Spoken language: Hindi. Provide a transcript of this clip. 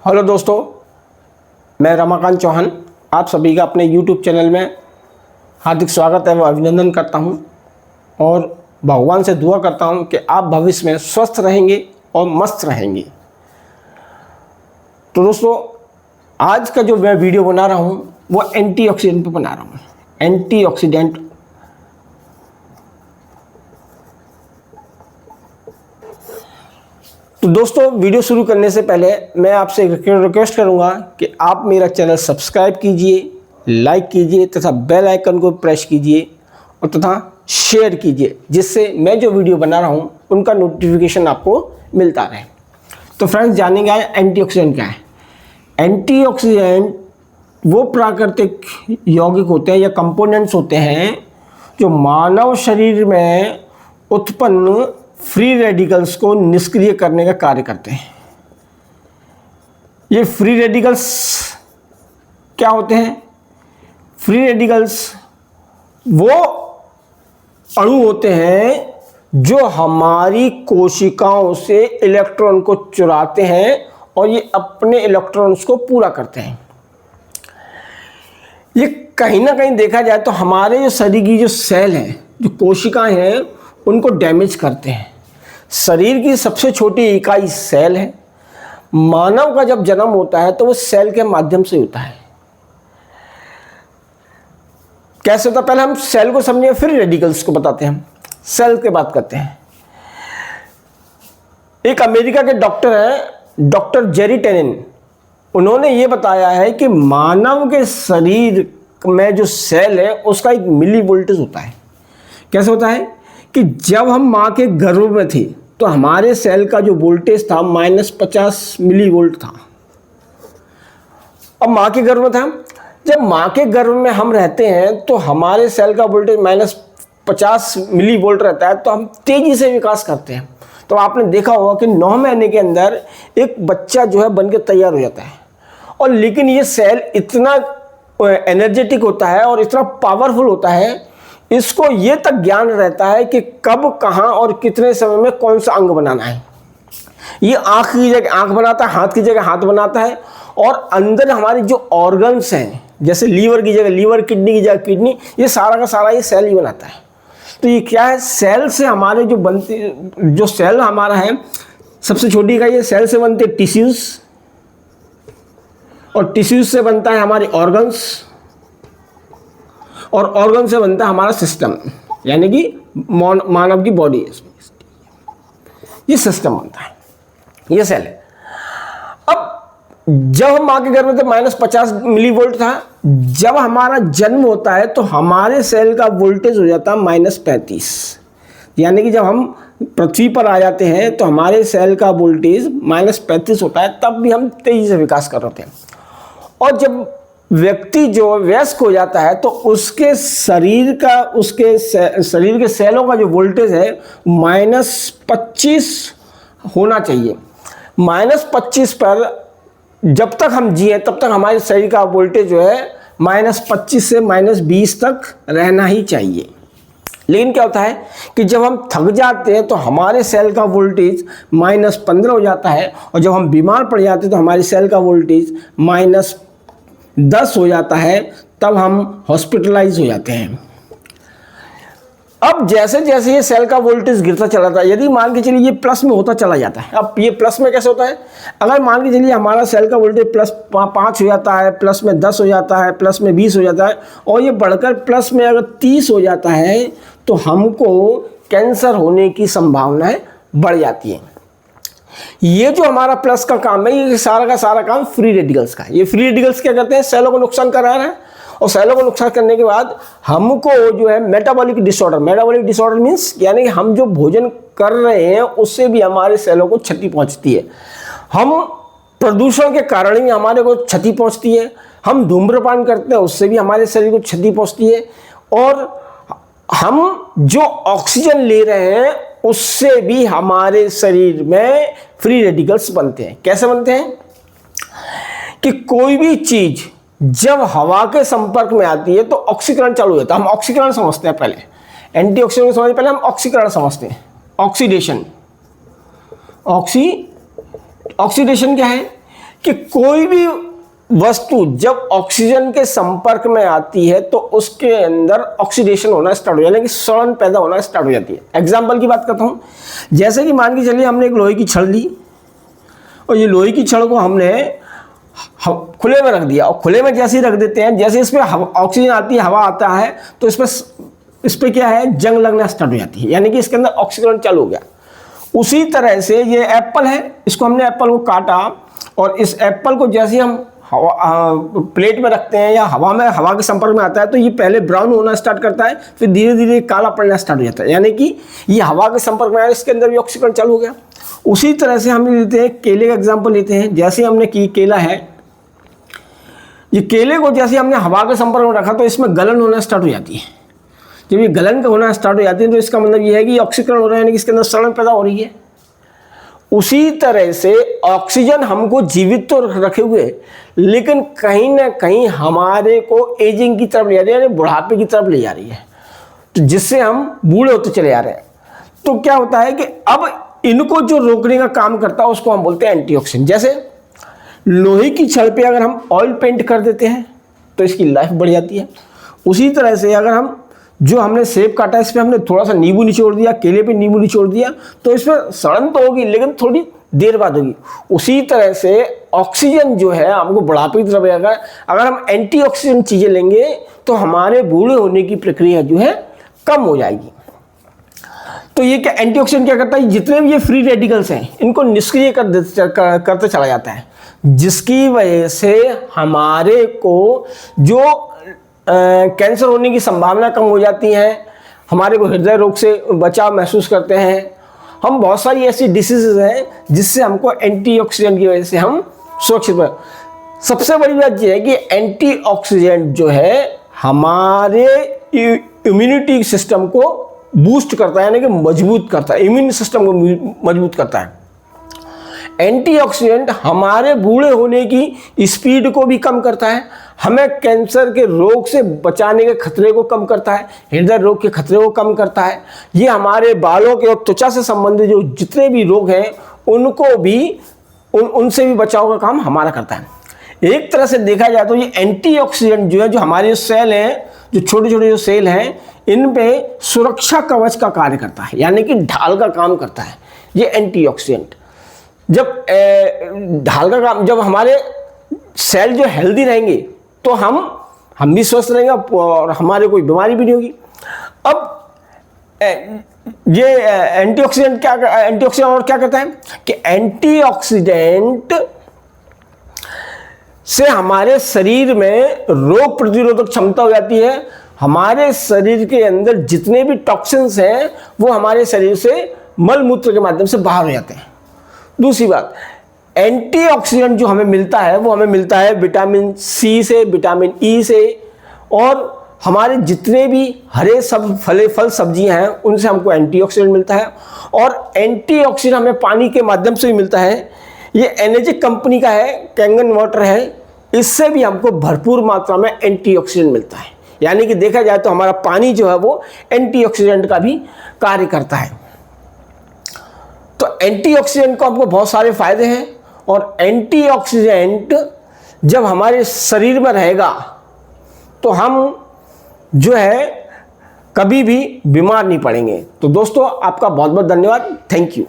हेलो दोस्तों, मैं रमाकांत चौहान आप सभी का अपने YouTube चैनल में हार्दिक स्वागत है व अभिनंदन करता हूं और भगवान से दुआ करता हूं कि आप भविष्य में स्वस्थ रहेंगे और मस्त रहेंगे। तो दोस्तों, आज का जो मैं वीडियो बना रहा हूं वो एंटीऑक्सीडेंट पे बना रहा हूं। एंटीऑक्सीडेंट तो दोस्तों, वीडियो शुरू करने से पहले मैं आपसे रिक्वेस्ट करूंगा कि आप मेरा चैनल सब्सक्राइब कीजिए, लाइक कीजिए तथा बेल आइकन को प्रेस कीजिए और तथा शेयर कीजिए, जिससे मैं जो वीडियो बना रहा हूं उनका नोटिफिकेशन आपको मिलता रहे। तो फ्रेंड्स, जानेंगे आज एंटीऑक्सीडेंट क्या है। एंटीऑक्सीडेंट वो प्राकृतिक यौगिक होते हैं या कंपोनेंट्स होते हैं जो मानव शरीर में उत्पन्न फ्री रेडिकल्स को निष्क्रिय करने का कार्य करते हैं। ये फ्री रेडिकल्स क्या होते हैं? फ्री रेडिकल्स वो अणु होते हैं जो हमारी कोशिकाओं से इलेक्ट्रॉन को चुराते हैं और ये अपने इलेक्ट्रॉन्स को पूरा करते हैं। ये कहीं ना कहीं देखा जाए तो हमारे जो शरीर की जो सेल हैं, जो कोशिकाएं हैं, उनको डैमेज करते हैं। शरीर की सबसे छोटी इकाई सेल है। मानव का जब जन्म होता है तो वो सेल के माध्यम से होता है। कैसे होता है? पहले हम सेल को समझें, फिर रेडिकल्स को बताते हैं। सेल की बात करते हैं। एक अमेरिका के डॉक्टर हैं, डॉक्टर जेरी टेनिन। उन्होंने ये बताया है कि मानव के शरीर में जो सेल है उसका एक मिली वोल्टेज होता है। कैसे होता है कि जब हम माँ के गर्भ में थे तो हमारे सेल का जो वोल्टेज था -50 मिली वोल्ट था। अब माँ के गर्भ में था, जब माँ के गर्भ में हम रहते हैं तो हमारे सेल का वोल्टेज -50 मिली वोल्ट रहता है, तो हम तेजी से विकास करते हैं। तो आपने देखा होगा कि 9 महीने के अंदर एक बच्चा जो है बनके तैयार हो जाता है। और लेकिन ये सेल इतना एनर्जेटिक होता है और इतना पावरफुल होता है, इसको ये तक ज्ञान रहता है कि कब, कहाँ और कितने समय में कौन सा अंग बनाना है। ये आँख की जगह आँख बनाता है, हाथ की जगह हाथ बनाता है, और अंदर हमारी जो ऑर्गन्स हैं, जैसे लीवर की जगह लीवर, किडनी की जगह किडनी, ये सारा का सारा ये सेल ही बनाता है। तो ये क्या है? सेल से हमारे जो सेल हमारा है, सबसे छोटी इकाई है। सेल से बनते टिश्यूज, और टिश्यूज से बनता है हमारे ऑर्गन्स, और ऑर्गन से बनता है हमारा सिस्टम, यानी कि मानव की बॉडी है। ये सिस्टम बनता है, ये सेल है। अब जब हम माँ के गर्भ में थे -50 मिली वोल्ट था। जब हमारा जन्म होता है तो हमारे सेल का वोल्टेज हो जाता है -35, यानी कि जब हम पृथ्वी पर आ जाते हैं तो हमारे सेल का वोल्टेज -35 होता है। तब भी हम तेजी से विकास कर रहे थे। और जब व्यक्ति जो वयस्क हो जाता है तो उसके शरीर के सेलों का जो वोल्टेज है -25 होना चाहिए। -25 पर जब तक हम जिए तब तक हमारे शरीर का वोल्टेज जो है -25 से -20 तक रहना ही चाहिए। लेकिन क्या होता है कि जब हम थक जाते हैं तो हमारे सेल का वोल्टेज -15 हो जाता है, और जब हम बीमार पड़ जाते हैं तो हमारे सेल का वोल्टेज -10 हो जाता है। तब हम हॉस्पिटलाइज हो जाते हैं। अब जैसे जैसे ये सेल का वोल्टेज गिरता चला जाता है, यदि मान के चलिए ये प्लस में होता चला जाता है। अब ये प्लस में कैसे होता है? अगर मान के चलिए हमारा सेल का वोल्टेज +5 हो जाता है, प्लस में 10 हो जाता है, प्लस में 20 हो जाता है, और ये बढ़कर प्लस में अगर 30 हो जाता है, तो हमको कैंसर होने की संभावनाएं बढ़ जाती हैं। ये जो हमारा प्लस का काम है, ये सारा का सारा काम फ्री रेडिकल्स का है। ये फ्री रेडिकल्स क्या करते हैं? सेलों को नुकसान करा रहे हैं, और सेलों को नुकसान करने के बाद हमको जो है मेटाबॉलिक डिसऑर्डर मीन्स यानी कि हम जो भोजन कर रहे हैं उससे भी हमारे सेलों को क्षति पहुंचती है। हम प्रदूषण के कारण ही हमारे को क्षति पहुंचती है। हम धूम्रपान करते हैं, उससे भी हमारे शरीर को क्षति पहुंचती है। और हम जो ऑक्सीजन ले रहे हैं उससे भी हमारे शरीर में फ्री रेडिकल्स बनते हैं। कैसे बनते हैं? कि कोई भी चीज जब हवा के संपर्क में आती है तो ऑक्सीकरण चालू होता है। हम ऑक्सीकरण समझते हैं पहले, एंटीऑक्सीडेंट समझने पहले हम ऑक्सीकरण समझते हैं। ऑक्सीडेशन क्या है? कि कोई भी वस्तु जब ऑक्सीजन के संपर्क में आती है तो उसके अंदर ऑक्सीडेशन होना स्टार्ट हो जाता है, यानी कि सड़न पैदा होना स्टार्ट हो जाती है। एग्जाम्पल की बात करता हूँ, जैसे कि मान के चलिए हमने एक लोहे की छड़ ली और ये लोहे की छड़ को हमने खुले में रख दिया, और खुले में जैसे ही रख देते हैं, जैसे इसमें ऑक्सीजन आती है, हवा आता है, तो इस पर क्या है, जंग लगना स्टार्ट हो जाती है, यानी कि इसके अंदर ऑक्सीकरण चालू हो गया। उसी तरह से ये एप्पल है, इसको हमने एप्पल को काटा और इस एप्पल को जैसे हम प्लेट में रखते हैं या हवा के संपर्क में आता है तो ये पहले ब्राउन होना स्टार्ट करता है, फिर धीरे धीरे काला पड़ना स्टार्ट हो जाता है, यानी कि ये हवा के संपर्क में आया, इसके अंदर भी ऑक्सीकरण चालू हो गया। उसी तरह से हम लेते हैं केले का एग्जाम्पल लेते हैं। जैसे हमने केला है, ये केले को जैसे हमने हवा के संपर्क में रखा तो इसमें गलन होना स्टार्ट हो जाती है। जब ये गलन होना स्टार्ट हो जाती है तो इसका मतलब ये है कि ऑक्सीकरण हो रहा है, यानी कि इसके अंदर सड़न पैदा हो रही है। उसी तरह से ऑक्सीजन हमको जीवित तो रखे हुए, लेकिन कहीं ना कहीं हमारे को एजिंग की तरफ ले जा रही है, यानी बुढ़ापे की तरफ ले जा रही है, तो जिससे हम बूढ़े होते चले जा रहे हैं। तो क्या होता है कि अब इनको जो रोकने का काम करता है उसको हम बोलते हैं एंटीऑक्सीडेंट। जैसे लोहे की छड़ पे अगर हम ऑयल पेंट कर देते हैं तो इसकी लाइफ बढ़ जाती है। उसी तरह से अगर हम जो हमने सेब काटा इस पर हमने थोड़ा सा नींबू निचोड़ दिया, केले पे नींबू निचोड़ दिया, तो इसमें सड़न तो होगी लेकिन थोड़ी देर बाद होगी। उसी तरह से ऑक्सीजन जो है हमको बुढ़ापे की तरफ जाएगा। अगर हम एंटीऑक्सीडेंट चीज़ें लेंगे तो हमारे बूढ़े होने की प्रक्रिया जो है कम हो जाएगी। तो ये क्या एंटीऑक्सीडेंट क्या करता है, जितने भी ये फ्री रेडिकल्स हैं इनको निष्क्रिय करते चला जाता है, जिसकी वजह से हमारे को जो कैंसर होने की संभावना कम हो जाती है, हमारे को हृदय रोग से बचाव महसूस करते हैं। हम बहुत सारी ऐसी डिसीजेज हैं जिससे हमको एंटीऑक्सीडेंट की वजह से हम सुरक्षित हैं। सबसे बड़ी बात यह है कि एंटीऑक्सीडेंट जो है हमारे इम्यूनिटी सिस्टम को बूस्ट करता है, यानी कि मजबूत करता है, इम्यून सिस्टम को मजबूत करता है। एंटीऑक्सीडेंट हमारे बूढ़े होने की स्पीड को भी कम करता है, हमें कैंसर के रोग से बचाने के खतरे को कम करता है, हृदय रोग के खतरे को कम करता है। ये हमारे बालों के और त्वचा से संबंधित जो जितने भी रोग हैं उनको भी उनसे भी बचाव का काम हमारा करता है। एक तरह से देखा जाए तो ये एंटीऑक्सीडेंट जो है, जो हमारे सेल हैं, जो छोटे छोटे जो सेल हैं, इन पे सुरक्षा कवच का कार्य करता है, यानी कि ढाल का काम करता है ये एंटीऑक्सीडेंट। जब ढाल का काम, जब हमारे सेल जो हेल्दी रहेंगे तो हम भी स्वस्थ रहेंगे और हमारे कोई बीमारी भी नहीं होगी। अब ये एंटीऑक्सीडेंट और क्या करता है कि एंटीऑक्सीडेंट से हमारे शरीर में रोग प्रतिरोधक क्षमता हो जाती है। हमारे शरीर के अंदर जितने भी टॉक्सिन्स हैं वो हमारे शरीर से मल मूत्र के माध्यम से बाहर हो जाते हैं। दूसरी बात, एंटीऑक्सीडेंट जो हमें मिलता है वो हमें मिलता है विटामिन सी से, विटामिन ई से, और हमारे जितने भी हरे सब फल सब्जियां हैं उनसे हमको एंटीऑक्सीडेंट मिलता है। और एंटीऑक्सीडेंट हमें पानी के माध्यम से भी मिलता है। ये एनर्जी कंपनी का है, कैंगन वाटर है, इससे भी हमको भरपूर मात्रा में एंटीऑक्सीडेंट मिलता है। यानी कि देखा जाए तो हमारा पानी जो है वो एंटीऑक्सीडेंट का भी कार्य करता है। तो एंटीऑक्सीडेंट को हमको बहुत सारे फायदे हैं, और एंटीऑक्सीडेंट जब हमारे शरीर में रहेगा तो हम जो है कभी भी बीमार नहीं पड़ेंगे। तो दोस्तों आपका बहुत बहुत धन्यवाद, थैंक यू।